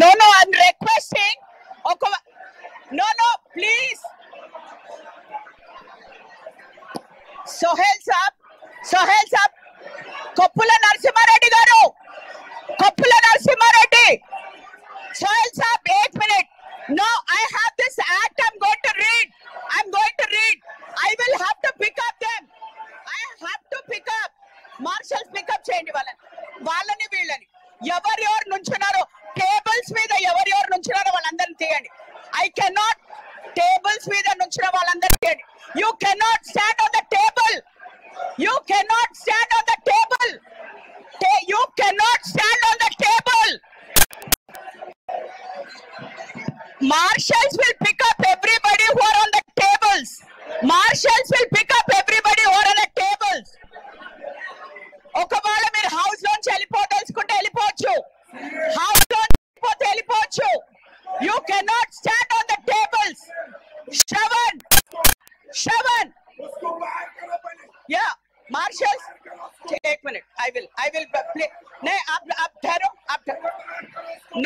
No, I'm requesting. No, please. Sohail Saab. Koppula Narasimhareddy garu. Sohail Saab, 8 minutes. No, I have this act I'm going to read. I will have to pick up them. Marshals pick up చేయండి వాళ్ళని వీళ్ళని ఎవరు నుంచున్నారో tables మీద ఎవరు నుంచున్నారో వాళ్ళందరిని తీయండి. I cannot tables మీద నుంచిన వాళ్ళందరిని తీయండి. You cannot stand on the table. You cannot stand on the table. Marshals will pick up everybody who are on the tables. ఒకవేళ మీరు హౌస్ లోంచి వెళ్ళిపోదలుచుకుంటే వెళ్ళిపోవచ్చు. You cannot stand on the tables. Shravan. Yeah, Marshals. 1 minute. I will play. नहीं, आप ठहरो.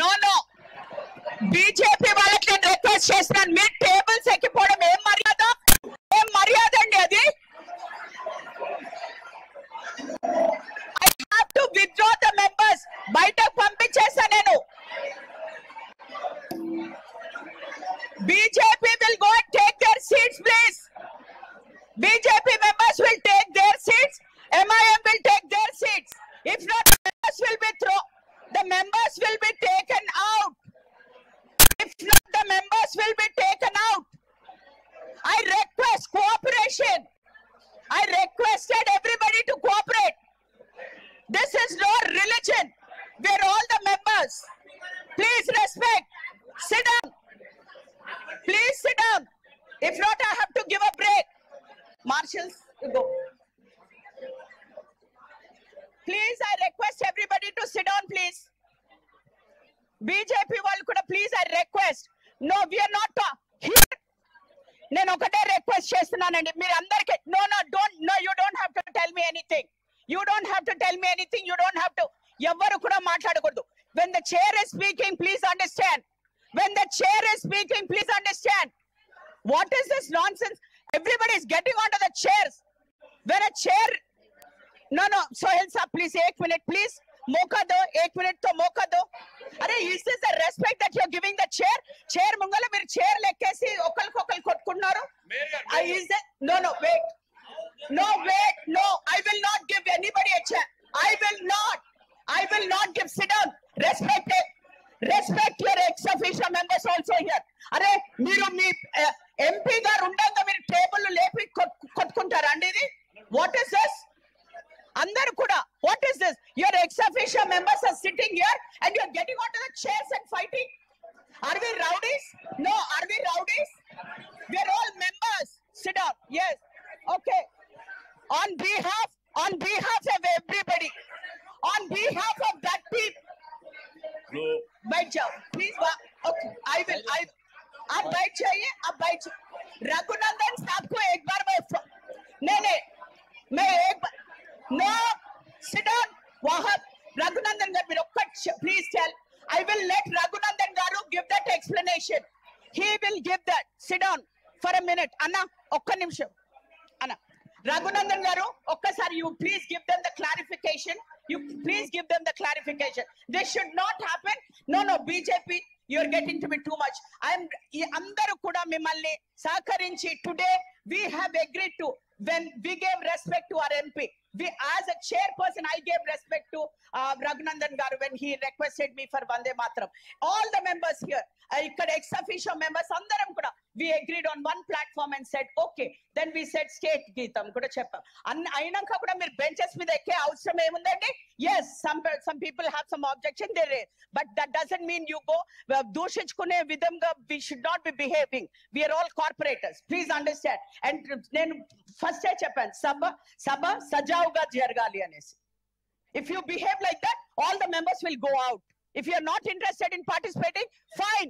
No. BJP వాళ్ళకి నేను request చేస్తున్నాను. మీ టేబుల్స్ ఎక్కిపోవడం ఏం మర్యాద అండి అది? I have to withdraw the members. బయటకు పంపించేసా నేను. BJP will go and take their seats, please. BJP members will take their seats. MIM will take their seats. If not, the members will be taken out. I request cooperation. I requested everybody to cooperate. This is no religion. We're all the members. Please respect. Sit down. Please sit down. If not, I have to give a break. Marshals, you go. Please, I request everybody to sit down, please. BJP వాళ్ళు కూడా please, I request. No, we are not here. నేను ఒకటే request చేస్తున్నానండి మీరందరికీ. No, you don't have to tell me anything. You don't have to. ఎవరు కూడా మాట్లాడకూడదు. When the chair is speaking, please understand. What is this nonsense? Everybody is getting onto the chairs. When a chair... No, Sohail Saab, please, 1 minute, please. Moka do, 1 minute to moka do. Are, is this the respect that you're giving the chair? Chair mungala meer chair lekkesi okal kotkunnaru. Is that... No, wait. No, I will not give anybody a chair. I will not give. Sit down. Respect your ex-officio members also here. Are, మీరు మీ MP గారు ఉండగా మీరు table లేపి కొట్టుకుంటారండి ఇది? What is this? అందరూ కూడా what is this? Your ex-officio members are sitting here and you are getting onto the chairs and fighting. Are we rowdies? No, are we rowdies? We are all members. Sit down. Yes. Okay. On behalf of everybody, on behalf of that people. No. बैठ जाओ please. Okay, I will. आप बैठ जाइए. रघुनंदन साहब को एक बार मैं एक बार No, sit down. Wahab, Raghunandan garu, please tell. I will let Raghunandan garu give that explanation. He will give that. Sit down for a minute. Anna, okka nimisham. Anna, Raghunandan garu, okkasari, you please give them the clarification. This should not happen. No, BJP, you're getting to be too much. Andaru kuda mimmalni sahakarinchi. Today we have agreed to, when we gave respect to our MP. As a chairperson, I gave respect to Raghunandan garu when he requested me for Vande Mataram. All the members here, ex-officio members, andaram kuda, we agreed on one platform and said, okay. Then we said state Geetam kuda cheppam. Ainanka kuda meer benches meeda ekke avasaram emundandi? Yes, some people have some objection there, but that doesn't mean you go దూషించుకునే విధంగా we should not be behaving. We are all corporators. Please understand. And నేను first చెప్పాను సభ సజావుగా జరగాలి అనేసి. If you behave like that, all the members will go out. If you are not interested in participating, fine.